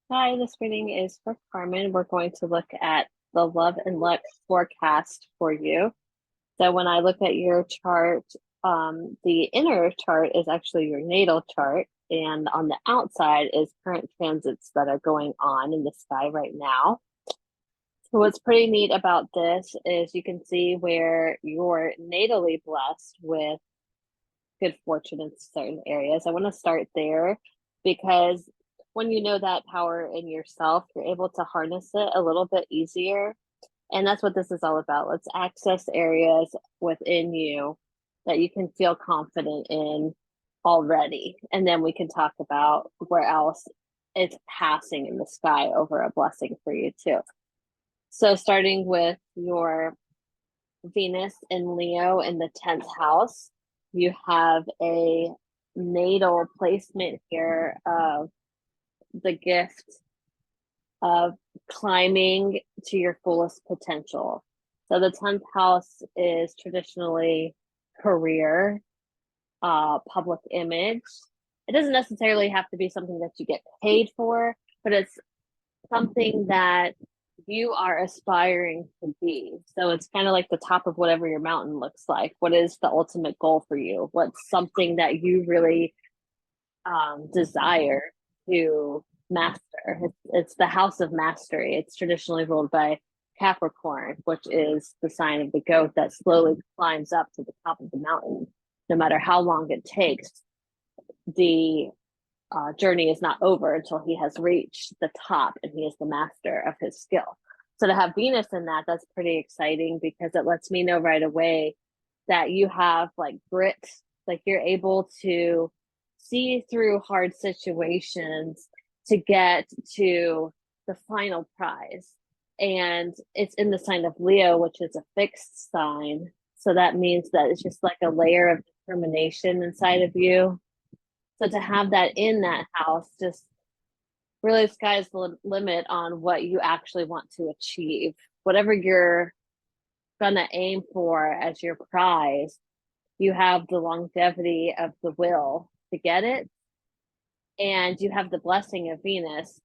Hi, this reading is for Carmen. We're going to look at the love and luck forecast for you. So when I look at your chart, the inner chart is actually your natal chart, and on the outside is current transits that are going on in the sky right now. So what's pretty neat about this is you can see where you're natally blessed with good fortune in certain areas. I want to start there because when you know that power in yourself, you're able to harness it a little bit easier. And that's what this is all about. Let's access areas within you that you can feel confident in already. And then we can talk about where else it's passing in the sky over a blessing for you, too. So, starting with your Venus in Leo in the 10th house, you have a natal placement here of the gift of climbing to your fullest potential. So the 10th house is traditionally career, public image. It doesn't necessarily have to be something that you get paid for, but it's something that you are aspiring to be. So it's kind of like the top of whatever your mountain looks like. What is the ultimate goal for you? What's something that you really desire to master? It's the house of mastery. It's traditionally ruled by Capricorn, which is the sign of the goat that slowly climbs up to the top of the mountain. No matter how long it takes, the journey is not over until he has reached the top and he is the master of his skill. So to have Venus in that, that's pretty exciting because it lets me know right away that you have like grit, like you're able to see through hard situations to get to the final prize. And it's in the sign of Leo, which is a fixed sign. So that means that it's just like a layer of determination inside of you. So to have that in that house, just really the sky's the limit on what you actually want to achieve. Whatever you're gonna aim for as your prize, you have the longevity of the will to get it, and you have the blessing of Venus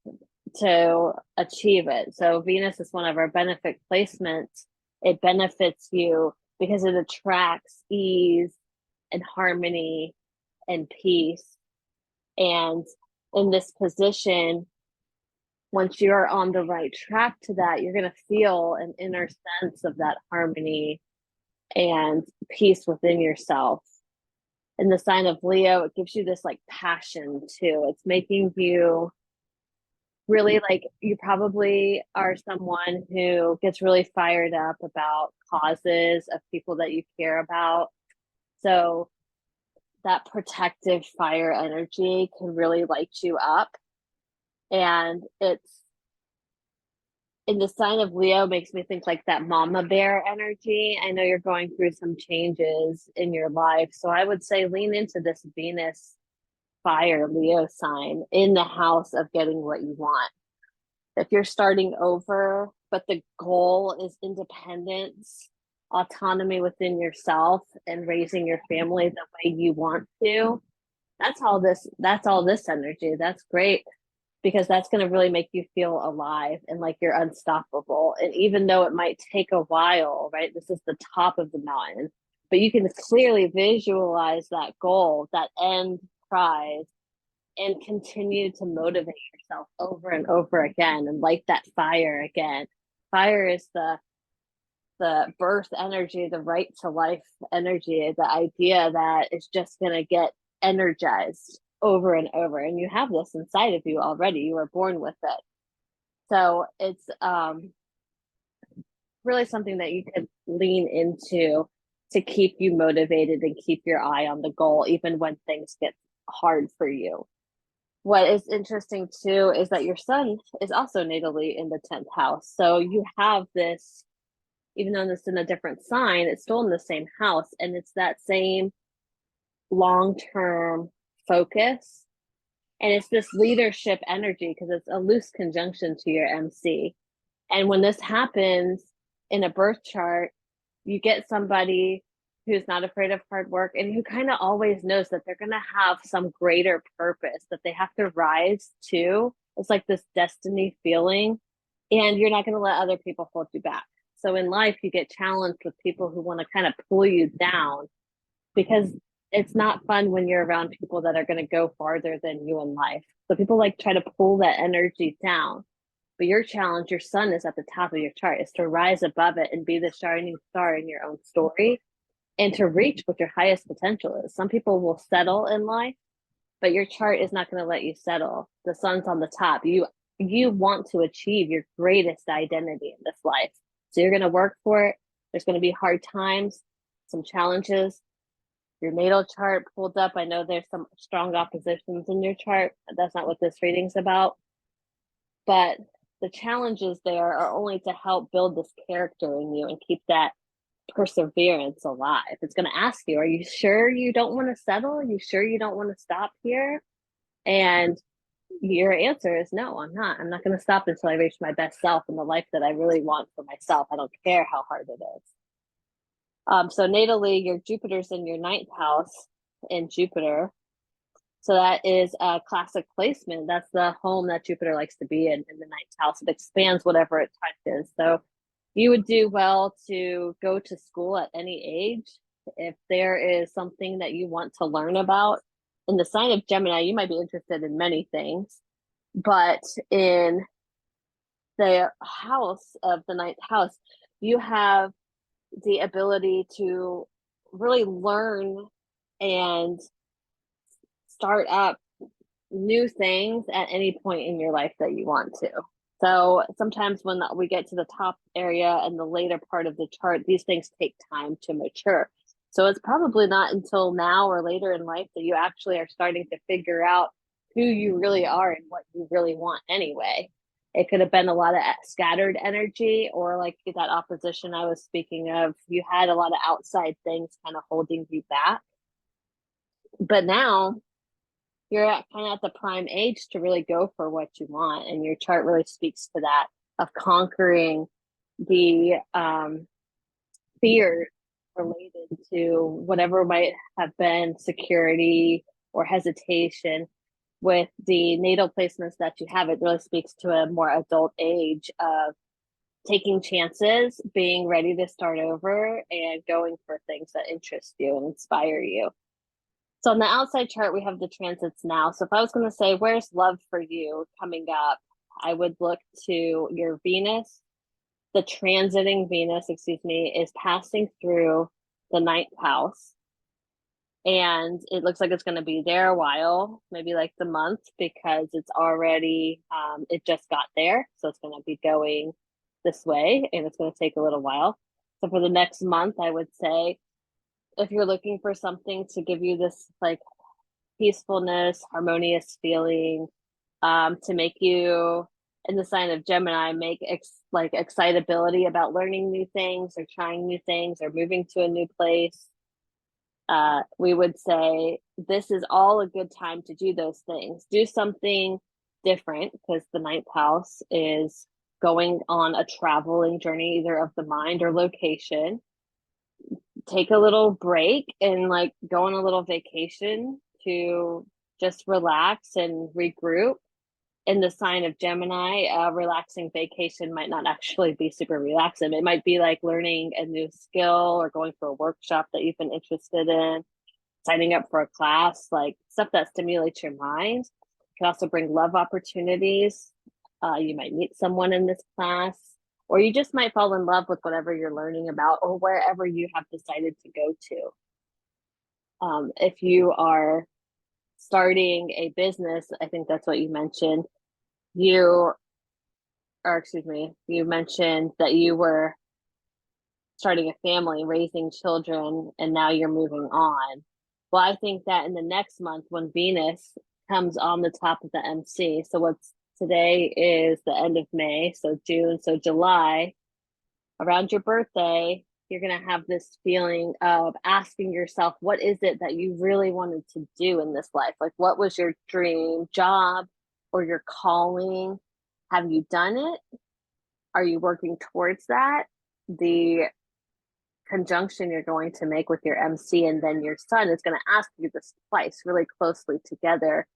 to achieve it. So Venus is one of our benefit placements. It benefits you because it attracts ease and harmony and peace. And in this position, once you're on the right track to that, you're going to feel an inner sense of that harmony and peace within yourself. In the sign of Leo, it gives you this like passion too. It's making you really like you probably are someone who gets really fired up about causes of people that you care about. So that protective fire energy can really light you up. And it's in the sign of Leo makes me think like that mama bear energy. I know you're going through some changes in your life. So I would say lean into this Venus fire Leo sign in the house of getting what you want. If you're starting over, but the goal is independence, autonomy within yourself, and raising your family the way you want to, that's all this energy. That's great because that's going to really make you feel alive and like you're unstoppable. And even though it might take a while, right? This is the top of the mountain, but you can clearly visualize that goal, that end prize, and continue to motivate yourself over and over again and light that fire again. Fire is the birth energy, the right to life energy, the idea that it's just going to get energized over and over. And you have this inside of you already. You were born with it. So it's really something that you could lean into to keep you motivated and keep your eye on the goal, even when things get hard for you. What is interesting too is that your sun is also natally in the 10th house. So you have this, even though it's in a different sign, it's still in the same house. And it's that same long term focus. And it's this leadership energy because it's a loose conjunction to your MC. And when this happens in a birth chart, you get somebody who's not afraid of hard work and who kind of always knows that they're going to have some greater purpose that they have to rise to. It's like this destiny feeling, and you're not going to let other people hold you back. So in life, you get challenged with people who want to kind of pull you down because it's not fun when you're around people that are going to go farther than you in life. So people like try to pull that energy down. But your challenge, your sun is at the top of your chart, is to rise above it and be the shining star in your own story and to reach what your highest potential is. Some people will settle in life, but your chart is not going to let you settle. The sun's on the top. You want to achieve your greatest identity in this life. So you're going to work for it. There's going to be hard times, some challenges. Your natal chart pulled up. I know there's some strong oppositions in your chart. That's not what this reading's about. But the challenges there are only to help build this character in you and keep that perseverance alive. It's going to ask you, are you sure you don't want to settle? Are you sure you don't want to stop here? And your answer is no, I'm not. I'm not going to stop until I reach my best self and the life that I really want for myself. I don't care how hard it is. So natally, your Jupiter's in your ninth house in Jupiter. So that is a classic placement. That's the home that Jupiter likes to be in the ninth house. It expands whatever it touches. So you would do well to go to school at any age. If there is something that you want to learn about, in the sign of Gemini, you might be interested in many things, but in the house of the ninth house, you have the ability to really learn and start up new things at any point in your life that you want to. So sometimes when we get to the top area and the later part of the chart, these things take time to mature. So it's probably not until now or later in life that you actually are starting to figure out who you really are and what you really want anyway. It could have been a lot of scattered energy, or like that opposition I was speaking of, you had a lot of outside things kind of holding you back. But now you're kind of at the prime age to really go for what you want. And your chart really speaks to that, of conquering the fear related to whatever might have been security or hesitation. With the natal placements that you have, it really speaks to a more adult age of taking chances, being ready to start over, and going for things that interest you and inspire you. So on the outside chart, we have the transits now. So if I was going to say, where's love for you coming up, I would look to your Venus. The transiting Venus, is passing through the ninth house. And it looks like it's going to be there a while, maybe like the month, because it's already, it just got there. So it's going to be going this way and it's going to take a little while. So for the next month, I would say, if you're looking for something to give you this like peacefulness, harmonious feeling, to make you, in the sign of Gemini, make like excitability about learning new things or trying new things or moving to a new place, we would say this is all a good time to do those things. Do something different, because the ninth house is going on a traveling journey, either of the mind or location. Take a little break and like go on a little vacation to just relax and regroup. In the sign of Gemini, a relaxing vacation might not actually be super relaxing. It might be like learning a new skill or going for a workshop that you've been interested in, signing up for a class, like stuff that stimulates your mind. It can also bring love opportunities. You might meet someone in this class, or you just might fall in love with whatever you're learning about or wherever you have decided to go to. If you are starting a business, I think that's what you mentioned. You mentioned that you were starting a family, raising children, and now you're moving on. Well, I think that in the next month, when Venus comes on the top of the MC, so what's today is the end of May, so June, so July, around your birthday, you're going to have this feeling of asking yourself, what is it that you really wanted to do in this life? Like, what was your dream job or your calling? Have you done it? Are you working towards that? The conjunction you're going to make with your MC and then your sun is going to ask you this twice really closely together.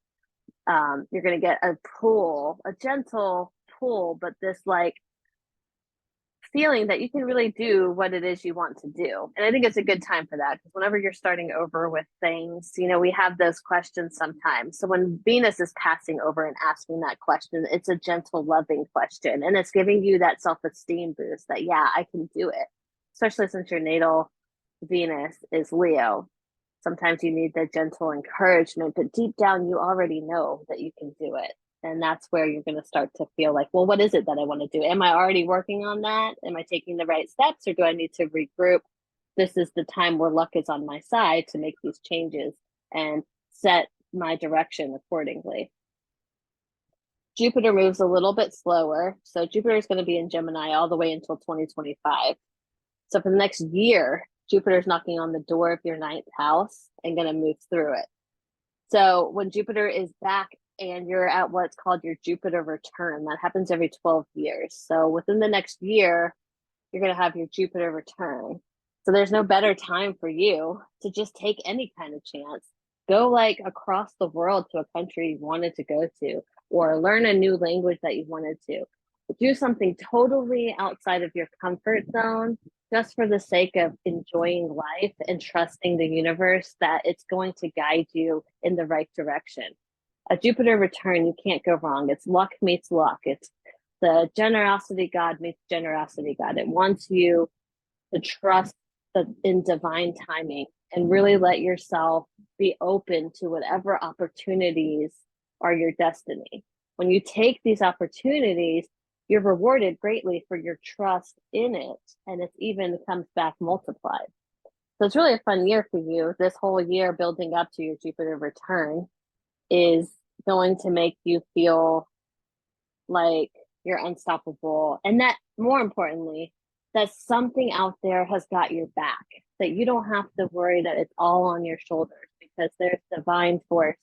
You're going to get a pull, a gentle pull, but this like feeling that you can really do what it is you want to do. And I think it's a good time for that because whenever you're starting over with things, you know, we have those questions sometimes. So when Venus is passing over and asking that question, it's a gentle, loving question. And it's giving you that self esteem boost that, yeah, I can do it, especially since your natal Venus is Leo. Sometimes you need the gentle encouragement, but deep down, you already know that you can do it. And that's where you're going to start to feel like, well, what is it that I want to do? Am I already working on that? Am I taking the right steps or do I need to regroup? This is the time where luck is on my side to make these changes and set my direction accordingly. Jupiter moves a little bit slower. So Jupiter is going to be in Gemini all the way until 2025. So for the next year, Jupiter's knocking on the door of your ninth house and going to move through it. So when Jupiter is back and you're at what's called your Jupiter return, that happens every 12 years. So within the next year, you're going to have your Jupiter return. So there's no better time for you to just take any kind of chance. Go like across the world to a country you wanted to go to, or learn a new language that you wanted to. Do something totally outside of your comfort zone just for the sake of enjoying life and trusting the universe that it's going to guide you in the right direction. A Jupiter return, you can't go wrong. It's luck meets luck. It's the generosity God meets generosity God. It wants you to trust in divine timing and really let yourself be open to whatever opportunities are your destiny. When you take these opportunities, you're rewarded greatly for your trust in it, and it even comes back multiplied. So it's really a fun year for you. This whole year building up to your Jupiter return is going to make you feel like you're unstoppable. And that, more importantly, that something out there has got your back, that you don't have to worry that it's all on your shoulders because there's divine force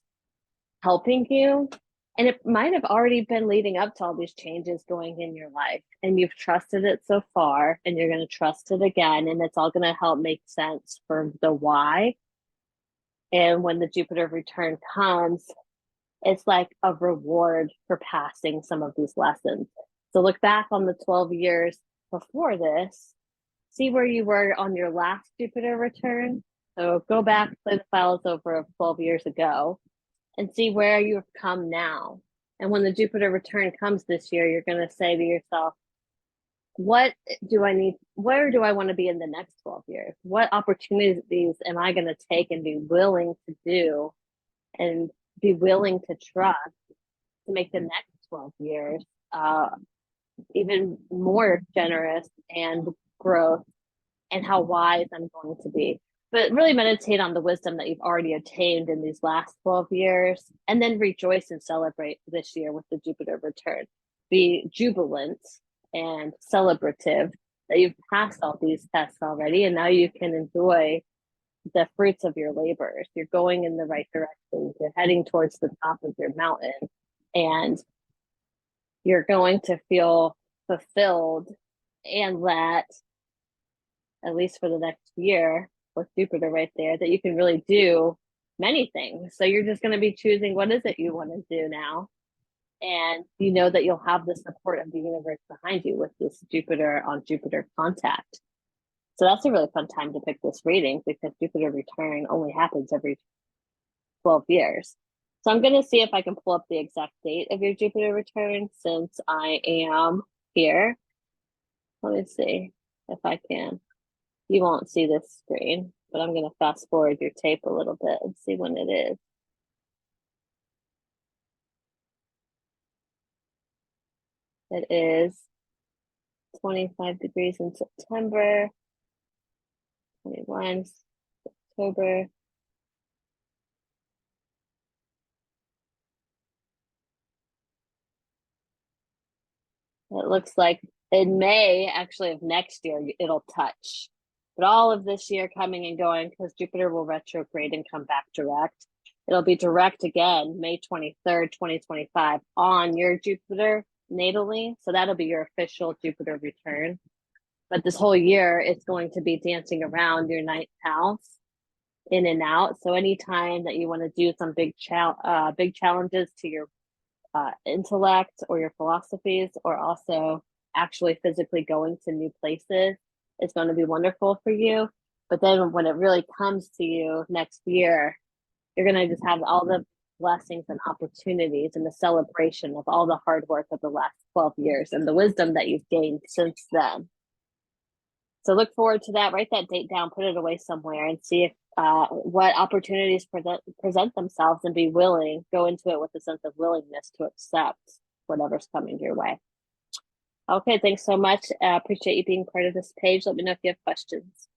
helping you. And it might have already been leading up to all these changes going in your life, and you've trusted it so far, and you're going to trust it again, and it's all going to help make sense for the why. And when the Jupiter return comes, it's like a reward for passing some of these lessons. So look back on the 12 years before this, see where you were on your last Jupiter return. So go back, play the files over of 12 years ago, and see where you have come now. And when the Jupiter return comes this year, you're going to say to yourself, what do I need? Where do I want to be in the next 12 years? What opportunities am I going to take and be willing to do and be willing to trust to make the next 12 years even more generous and growth, and how wise I'm going to be? But really meditate on the wisdom that you've already attained in these last 12 years, and then rejoice and celebrate this year with the Jupiter return. Be jubilant and celebrative that you've passed all these tests already, and now you can enjoy the fruits of your labors. You're going in the right direction. You're heading towards the top of your mountain, and you're going to feel fulfilled, and that, at least for the next year, with Jupiter right there, that you can really do many things. So you're just going to be choosing what is it you want to do now. And you know that you'll have the support of the universe behind you with this Jupiter on Jupiter contact. So that's a really fun time to pick this reading because Jupiter return only happens every 12 years. So I'm going to see if I can pull up the exact date of your Jupiter return since I am here. Let me see if I can. You won't see this screen, but I'm going to fast forward your tape a little bit and see when it is. It is 25 degrees in September, 21 October. It looks like in May, actually, of next year, it'll touch. But all of this year coming and going, because Jupiter will retrograde and come back direct. It'll be direct again, May 23rd, 2025, on your Jupiter natally. So that'll be your official Jupiter return. But this whole year, it's going to be dancing around your ninth house. in and out. So anytime that you want to do some big challenges to your intellect or your philosophies, or also actually physically going to new places, it's going to be wonderful for you. But then when it really comes to you next year, you're going to just have all the blessings and opportunities and the celebration of all the hard work of the last 12 years and the wisdom that you've gained since then. So look forward to that. Write that date down, put it away somewhere, and see if what opportunities present themselves, and be willing. Go into it with a sense of willingness to accept whatever's coming your way. Okay, thanks so much. Appreciate you being part of this page. Let me know if you have questions.